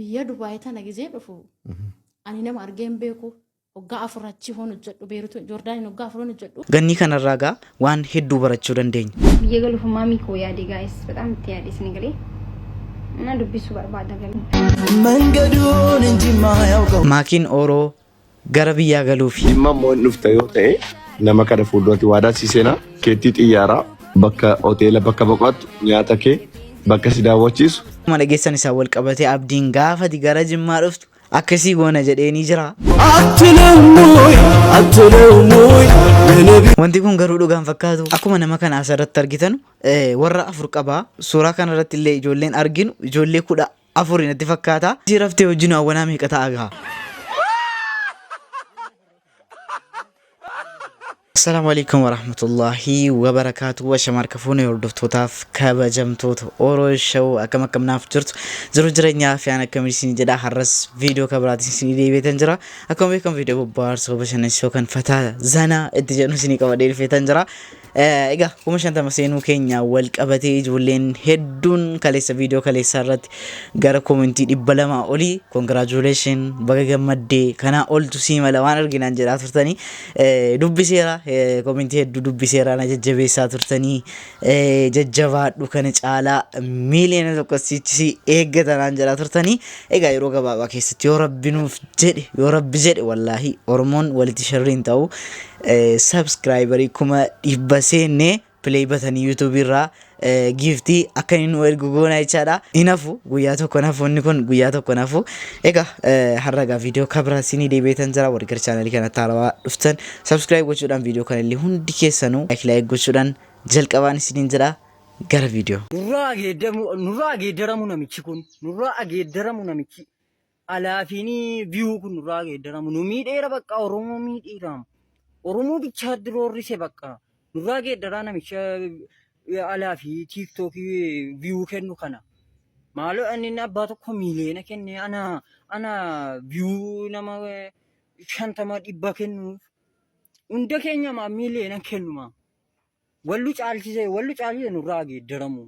Biyya Dubaay tana gizee dhufu ani nama argeen beeku waggaa afurachi hoon hojjedhu Beeruut Joordaaniin waggaa afur hoon hojjedhu. Ganni kanarraa gaa waan hedduu barachuu dandeenya. Biyya galuuf maamii koo yaade gaayis በጣም ትያዴስ ንገሪ እና ዱቢሱ barbaada galu. Mangaduun injima yaa'u. Maakiin Oroo gara biyyaa galuufi. Dhimma moon dhufte yoo ta'e nama kana fuulduratti waadaa siiseenaa keettii xiyyaaraa bakka hoteela bakka boqotu nyaata kee bakka si daawwachiisu. Kuma dhageessan isaa wal qabatee abdiin gaafati gara Jimmaa dhuftu akkasii goona jedheenii jira. Wanti kun garuu dhugaan fakkaatu akkuma nama kana asirratti argitan warra afur qabaa. Suuraa kanarratti illee ijoolleen arginu ijoollee 14 natti fakkaata. Si raftee wajjin hawwanaa meeqa ta'a gaa? Assalamu alaikum warahmatullahi wabarakatuh. Washamar kafuun hordoftotaaf kabajamtoota Oroo Show akkam naaf jirtu jiru jireenyaa fi aan akkamiin isin jedha har'as viidiyoo kabraatiin isin deebi'eetan jira. Akkuma beekamu viidiyoo bobbaarsoo bashannansiisoo kan fataa zanaa itti jedhu isin qabadee dhufeetan jira. Egaa kuma shantama seenuu keenya wal qabatee ijoolleen hedduun kaleessa viidiyoo kaleessaa irratti gara komentii 200 olii congratulation baga gammaddee kana oltu sii mala waan arginaan jedhaa turtanii dubbiseera komentii hedduu dubbiseera na jajjabeessaa turtanii jajjabaadhu kana caalaa miiliyoona tokkosichi eeggatanaan jedhaa turtanii. Egaa yeroo gabaabaa keessatti yoo rabbi nuuf jedhe yoo rabbi jedhe wallaahi Oromoon walitti sharriin ta'u subscriberii kuma 100 seenne play button YouTube irraa giftii akka inni nu ergu goona jechaadha. Inafu guyyaa tokko nafu inni kun guyyaa tokko nafu. Egaa har'a viidiyoo kabraa isinii deebi'eetan jira. Warri gara chaanalii kanatti haarawaa dhuftan subscribe gochuudhaan viidiyoo kana illee hundi keessanuu like gochuudhaan jalqabaan isiniin jira. Gara viidiyoo. Nurraa geeddaramu namichi kun nurraa geeddaramu namichi alaafiini view kun nurraa geeddaramu nu miidheera bakka Oromoo miidheeramu. Oromoo bicha diroorrise bakka nurraa geeddaraa namicha alaa fi tiiktookii view kennu kana maaloo inni abbaa tokko miiliyoona kenne ana view nama 50 kennuuf hunda keenya maa miiliyoona kennuma wallu caalchise nurraa geeddaramu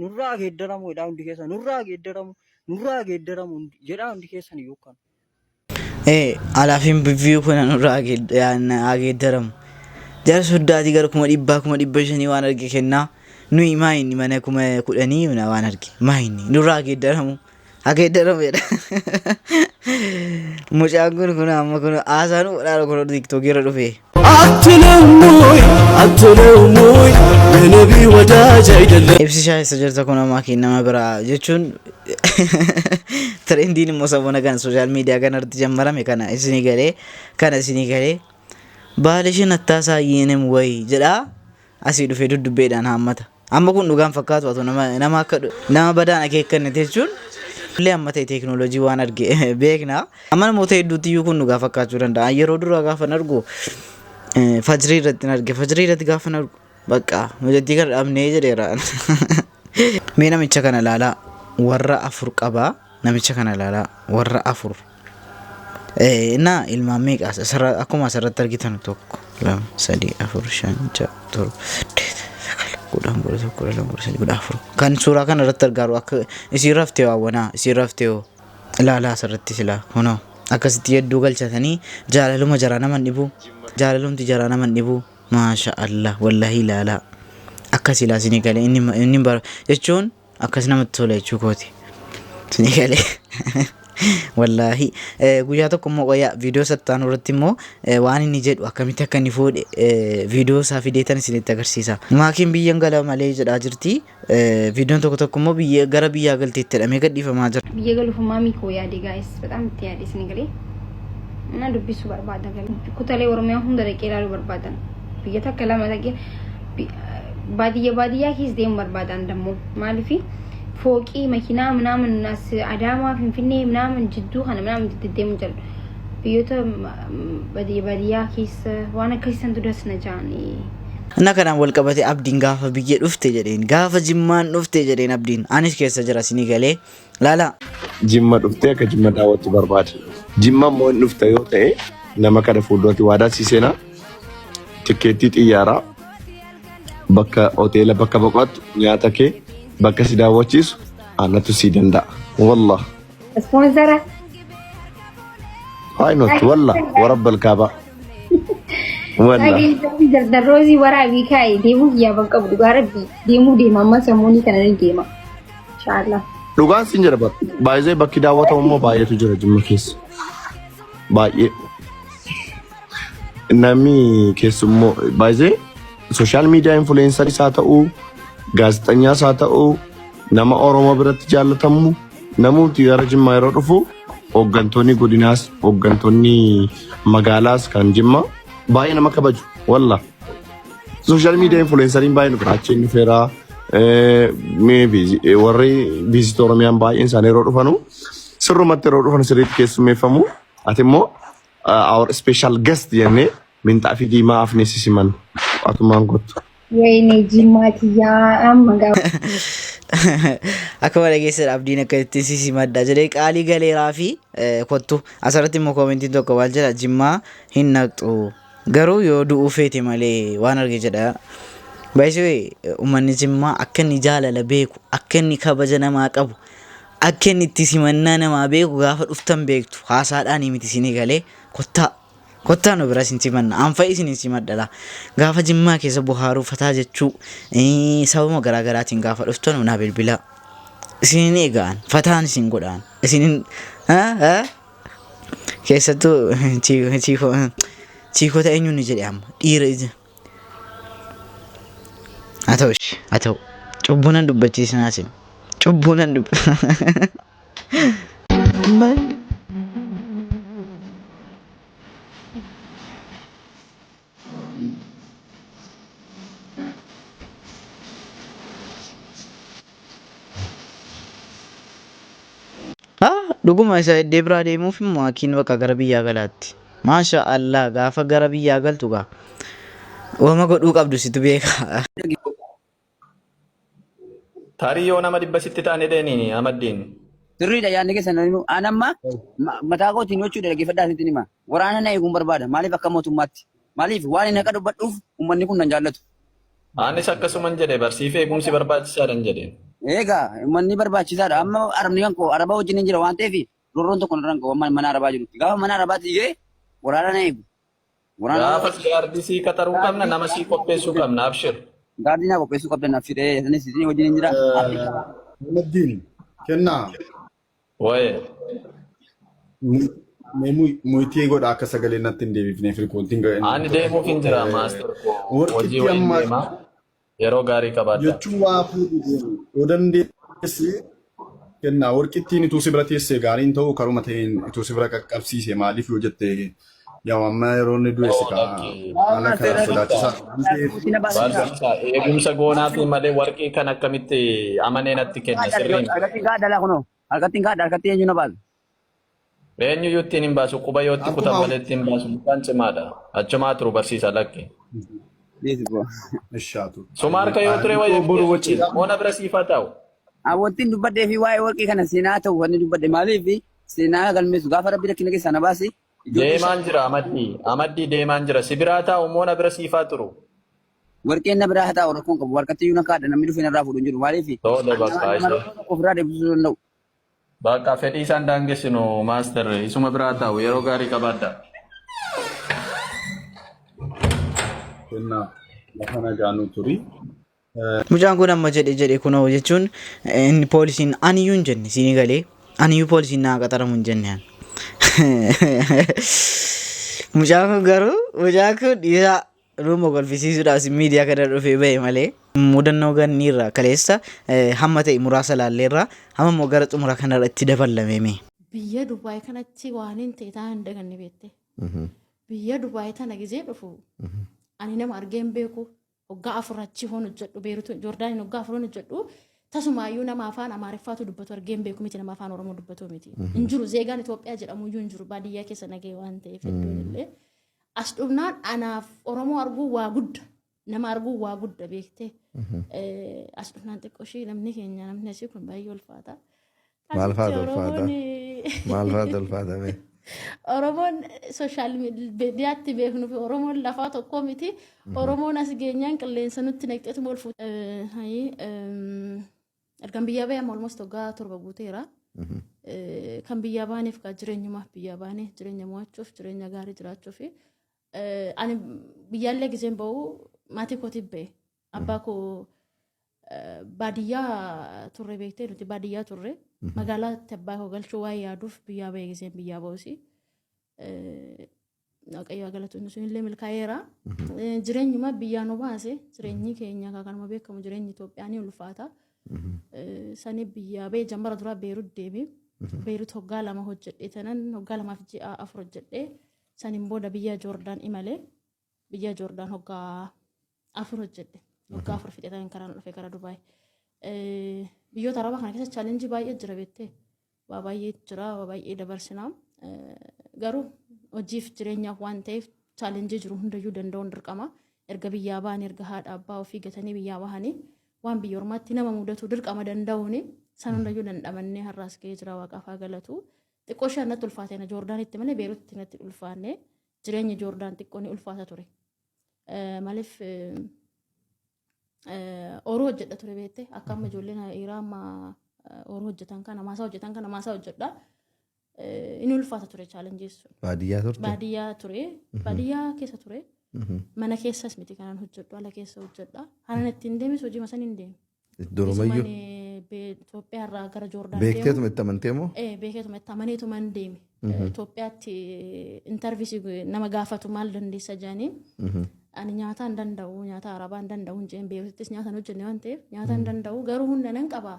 nurraa geeddaramu jedhaa hundi keessa nurraa geeddaramu jedhaa hundi keessan yookaan alaafin view kana nurraa geeddaramu. Jara soddaati gara 100,000 waan arge kennaa nuyi maayini mana 10,000 waan arge maayini nurraa geeddaramu jedha. Mucaan kun amma kun haasaanu dhaala kun tiiktookii irra dhufe. Ibsi shaayessa jirta kun ammaa nama biraa jechuun trendiin immoo sabona kan sooshaal miidiyaa kanarratti jammarame kana isinii galee baalishin attaasaa yeenem wayi jedhaa asii dhufee dudubbeedhaan haammata. Amma kun dhugaan fakkaatu atu nama akka nama badaan akeekkanne jechuun illee amma ta'e teekinooloojii waan arge beekna. Amma namoota hedduutti iyyuu kun dhugaa fakkaachuu danda'a. Yeroo duraa gaafa argu fajrii irratti gaafa argu bakka hojjetii kana dhabnee jedheera. Mee namicha kana ilaalaa warra afur qabaa. Namicha kana ilaalaa warra afur. Na ilmaan meeqa akkuma asirratti argitan 1 2 3 4 5 6 7 kan suuraa kana irratti argaru akka isin raftee waawwanaa isin raftee ilaalaa asirratti silaa kunoo akkasitti hedduu galchatanii jaalaluma jaraa nama dhibu jaalalumti jaraa nama dhibu maasha Allah wallahi ilaalaa akkas ilaa isinii galee inni jechuun akkas namatti tola jechuu kooti isinii galee. Wallahi guyyaa tokko immoo qoyaa viidiyoo sattaan irratti immoo waan inni jedhu akkamitti akka inni fuudhe viidiyoo isaa fideetan isinitti agarsiisa. Maakiin biyyan gala malee jedhaa jirti. Viidiyoon tokko immoo gara biyyaa galteetti jedhamee gadhiifamaa jira. Biyya galuuf maamii koo yaade gaayis በጣም ትያዴስ ንገሪ እና ዱቢሱ barbaada galu. Kutalee Oromiyaa hunda dhaqee ilaaluu barbaadan. Biyya takka lama dhaqee baadiyyaa keessa deemu barbaadan dammoo maaliifi fooqii makiinaa ምናምን as አዳማ ፊንፊኔ ምናምን ጅዱ ሀነ ምናምን ትደደሙ ጀል biyyoota baadiyyaa keessa waan akkasiisantu das na jaani. Inna kanaan wal qabatee abdiin gaafa biyya dhufte jedheen gaafa Jimmaan dhufte jedheen abdiin anis keessa jira isinii galee laala. Jimma dhuftee akka Jimma daawwachuu barbaade. Jimma moon dhufte yoo ta'e nama kana fuulduratti waadaa siiseenaa tikeettii xiyyaaraa bakka hoteela bakka boqotu nyaata kee bakka si daawwachiisu anatu si danda'a. والله سبونسر هاي نوت والله ورب الكعبة والله أجي دروزي ورا بيكاي ديمو يا بنك أبو دعاربي دي ماما سموني كنا نديما إن شاء الله dhugaan siin jedha baay'ee bakki daawwatamu immoo baay'eetu jira Jimma keessa baay'ee namni keessummoo baay'ee sooshaal miidiyaa influensaris haa ta'u gaazexeessaas haa ta'u nama Oromoo biratti jaallatamu namooti gara Jimmaa yeroo dhufu hooggantoonni godinaas hooggantoonni magaalaas kan Jimmaa baay'ee nama kabaju walla sooshaal miidiyaa influensariin baay'ee nu biraacha inni feeraa maybe warri visit Oromiyaan baay'een isaanii yeroo dhufanu sirrumatti yeroo dhufan sirriitti keessummeeffamu ati immoo our special guest jennee minxaafii diimaa afneessisiman atumaan kottu. Wayne Jimmaatiyaa amma gaafa. Akkuma dhageessan abdiin akka ittiin sisimadda jedhee qaalii galeeraa fi kottu asirratti immoo koomentiin tokko waan jedha Jimmaa hin naqxu garuu yoo du'uu feete malee waan arge jedha. Baay'ee uummanni Jimmaa akka inni jaalala beeku akka inni kabaja namaa qabu akka inni itti simannaa namaa beeku gaafa dhuftan beektu haasaadhaan miti isinii galee kottaa nu bira isin simanna anfa isin simadha gaafa Jimmaa keessa bohaaruu fataa jechuu sababa garaagaraatiin gaafa dhuftan naa bilbila isin eegaan fataan isin godhaan isin keessattuu chiikota eenyuun ni jedhe amma dhiira atau cubbunan dubbachiisnaa sin cubbunan dhuguma isa iddee biraa deemuuf immoo akiin bakka gara biyyaa galaatti maasha Allah gaafa gara biyyaa galtu gaa wama godhuu qabdu situ beeka. Tarii yoo nama dhibba sitti ta'an edeniini amaddiin. Sirriidha yaadni keessan anamma mataa kootiin jechuudha dhaggeeffadhaa sitti hima. Waraana na eeguun barbaada. Maaliif akka mootummaatti? Maaliif waan inni akka dubbadhuuf uummanni kun nan jaallatu. Anis akkasuman jedhe barsiifee eegumsi barbaachisaadhan jedheen. Egaa uummanni barbaachisaadha. Amma arabni kan koo araba wajjin jira waan ta'eef lorroon tokko narraan koo mana arabaa jirutti. Gaafa mana arabaatti jee waraana na eegu. Gaafa gaardii sii qaxaruu qabna nama sii qopheessuu qabna abshir. Gaardii naa qopheessuu qabdan abshiree sanis isin wajjin jira. Muhammadiin kennaa. Waye. Muitii godha akka sagalee natti hin deebifneef rikoontiin ga'e. Ani deemuuf hin jira maaster koo. Hojii waliin deema. Yeroo gaarii qabaadha. Jechuun waa fuudhu yoo dandeesse kennaa warqittiin ituu si bira teessee gaariin ta'uu karuma ta'een ituu si bira qaqqabsiise maaliif yoo jette yaa amma yeroo inni du'e sikaa ana kana sodaachisaa. Eegumsa goonaa fi malee warqii kan akkamitti amanee natti kenna sirriin. Harkattiin gaadhaa kunoo harkattiin eenyu na baasa. Eenyu yuttiin hin baasu quba yootti kutan malee ittiin baasu kan cimaadha. Achumaa turu barsiisa lakki. Sumaarka yoo ture wayii boru wajjin moona bira siifaa ta'u. Awwattiin dubbadhee fi waa'ee warqii kana seenaa ta'u wanni dubbadhe maaliif seenaa galmeessu gaafa rabbi rakkina keessaa na baase. Deemaan jira amaddii deemaan jira sibiraa taa'u moona bira siifaa turu. Warqeen na biraa haa ta'u rakkoon qabu warqattii yuuna kaadha namni dhufee narraa fuudhu hin jiru maaliif. Tole bakka isa. Ofirraa deebisuu danda'u. Bakka fedhii isaan daangessinu maaster isuma biraa ta'u yeroo gaarii qabaadha. Kennaa lafa nagaanu turi. Mucaan kun amma jedhe kunoo jechuun inni poolisiin aniyyuu hin jenne siinii galee aniyyuu poolisiin naa qaxaramu hin jenne. Mucaan kun garuu mucaan kun dhiiraa Rumo golfisiisuudhaaf miidiyaa kana dhufee bahe malee mudannoo ganniirraa kaleessa hamma ta'e muraasa laalleerraa hamma immoo gara xumura kanarra itti dabalame. Biyya Dubaay kanatti waan hin ta'e taa'an daganne beekte. Biyya Dubaay tana gizee dhufu ani nama argee hin beeku waggaa afur achi hoon hojjedhu beerutu Joordaaniin waggaa afur hoon hojjedhu tasumaayyuu nama afaan Amaariffaatu dubbatu argee hin beeku miti nama afaan Oromoo dubbatu miti. Injiru zeegaan Itoophiyaa jedhamu iyyuu injiru baadiyyaa keessa nagee waan ta'eef hedduun illee. As dhufnaan anaaf Oromoo arguu waa gudda nama arguu waa gudda beekte as dhufnaan xiqqoo ishee namni keenya namni asii kun baay'ee ulfaata. Maal faata ulfaata? Oromoon sooshaal miidiyaatti beeknu fi Oromoon lafaa tokko miti Oromoon as geenyaan qilleensa nutti naqxeetu ol fuudha. Ergan biyya ba'e amma olmost waggaa 7 guuteera. kan biyyaa baaneef kan jireenyumaaf biyyaa baanee jireenya mo'achuuf jireenya gaarii jiraachuuf ani biyyaallee giseen ba'u maatii kootiif ba'e abbaa koo baadiyyaa turre beektee nuti baadiyyaa turre magaalaatti abbaa koo galchuu waan yaaduuf biyyaa ba'e giseen biyyaa ba'usi waaqayyo galatuun sun illee milkaa'eera jireenyuma biyyaa nu baase jireenyi keenya kanuma beekamu jireenyi Itoophiyaa ni ulfaata sani biyyaa ba'e jambara dura Beerut deeme Beerut hoggaa 2 hojjedhe tanan hoggaa 2 fi 4 hojjedhe sanin booda biyya Joordaan imale biyya Joordaan hoggaa 4 hojjedhe hoggaa 4 fixee tanan karaan dhufe gara Dubaay biyyoota Arabaa kana keessa challenge baay'ee jira beektee waa baay'ee jira waa baay'ee dabarsinaa garuu hojiif jireenyaaf waan ta'eef challenge jiru hundayyuu danda'uun dirqama erga biyyaa ba'anii erga haadha abbaa ofii gatanii biyyaa bahanii waan biyya ormaatti nama mudatu dirqama danda'uuni san hundayyuu dandhamannee har'aas ga'ee jira waaqaaf haa galatu xiqqoo ishee natti ulfaateena Joordaanitti malee Beerutti natti ulfaanne jireenyi Joordaan xiqqoo ni ulfaata ture maaliif oroo hojjedha ture beektee akka amma ijoolleen dhiiraa amma oroo hojjetan kana maasaa hojjetan kana maasaa hojjedha inni ulfaata ture challenge sun baadiyyaa ture baadiyyaa keessa ture mana keessas miti kanaan hojjedhu ala keessa hojjedha hanan ittiin deemis hojii masan hin deemu Durumayyuu Itoophiyaa irraa gara Joordaan beekteetuma itti amantee moo? Beekteetuma itti amaneetuma hin deeme Itoophiyaatti intarviisii nama gaafatu maal dandeessa jedhanii ani nyaata hin danda'u nyaata Arabaa hin danda'u hin jeen Beeruttis nyaata hin hojjenne waan ta'eef nyaata hin danda'u garuu hunda nan qaba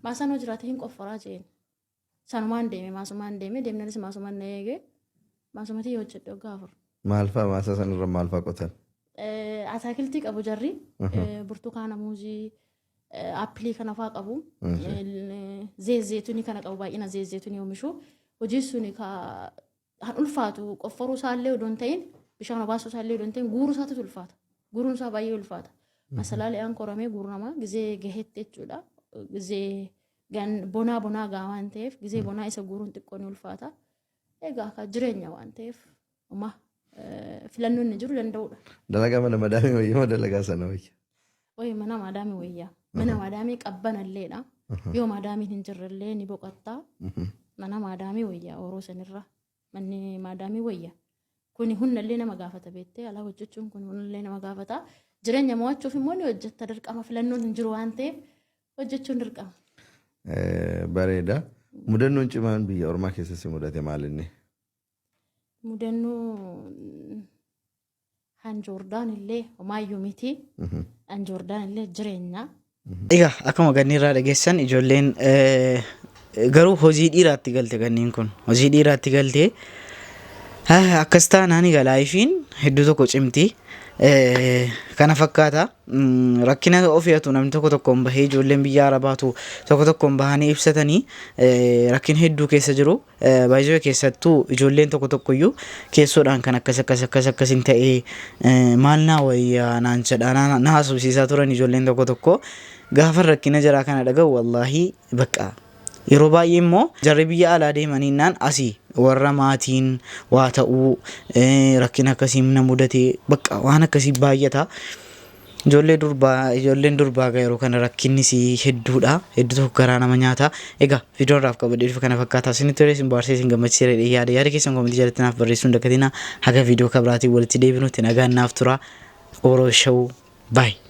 maasaan hoo jiraate hin qofforaa jeen sanumaan deeme maasumaan deeme deemnanis maasumaan na eege maasumatti hojjedhe waggaa 4. Maal fa'a maasaa sanarra maal fa'a qotan? Ataakiltii qabu jarri burtukaana muuzii appilii kana fa'aa qabu zeezeetunii kana qabu baay'ina zeezeetunii oomishu hojii suni kan ulfaatu qofforuu isaallee odoo hin ta'in bishaan obaasuu isaallee odoo hin ta'in guuruu isaatu ulfaata guuruun isaa baay'ee ulfaata masalaalee aan qoramee guuramama gizee gaheetti jechuudha gizee bonaa gaa waan ta'eef gizee bonaa isa guuruun xiqqoo ni ulfaata egaa akka jireenya waan ta'eef uma filannoon ni jiru danda'udha. Dalagaa mana madaamii wayyaa moo dalagaa sana wayya? Oye mana madaamii wayyaa mana madaamii qabbanalleedha yoo madaamiin hin jirrellee ni boqottaa mana madaamii wayyaa oroo sanirra manni madaamii wayyaa kuni hundallee nama gaafata beektee alaa hojjechuun kun hundallee nama gaafata jireenya mo'achuuf immoo ni hojjetta dirqama filannoon hin jiru waan ta'eef hojjechuun dirqama. Bareeda. Mudannoon cimaan biyya ormaa keessa si mudate maalinni? Mudannoo han Joordaan illee homaayyuu miti han Joordaan illee jireenya. Egaa akkuma ganniirraa dhageessan ijoolleen garuu hojii dhiiraatti galte ganniin kun hojii dhiiraatti galte akkas taanaan galaayifiin hedduu tokko cimti. Kana fakkaata rakkina ofiyatu namni tokkoon bahee ijoolleen biyya Arabaatu tokkoon bahanii ibsatanii rakkina hedduu keessa jiru baay'ee keessattuu ijoolleen tokkoyyuu keessoodhaan kan akkas hin ta'ee maal naa wayyaa naan jedhaa na haasofsiisaa turan ijoolleen tokko gaafa rakkina jiraa kana dhaga'u wallaahi bakka yeroo baay'ee immoo jarri biyya alaa deemaniinaan asii warra maatiin waa ta'uu rakkina akkasii na mudate bakka waan akkasii baay'ata ijoolleen durbaa yeroo kana rakkinnis hedduudha hedduu tokko garaa nama nyaata egaa viidiyoon raaf qabadee dhufe kana fakkaataa isinitti tolee isin baarsee isin gammachiisee yaada keessan koomentii jalatti naaf barreessuun dakatina haga viidiyoo kabiraatiin walitti deebinutti nagaan naaf tura Oroo Show bye.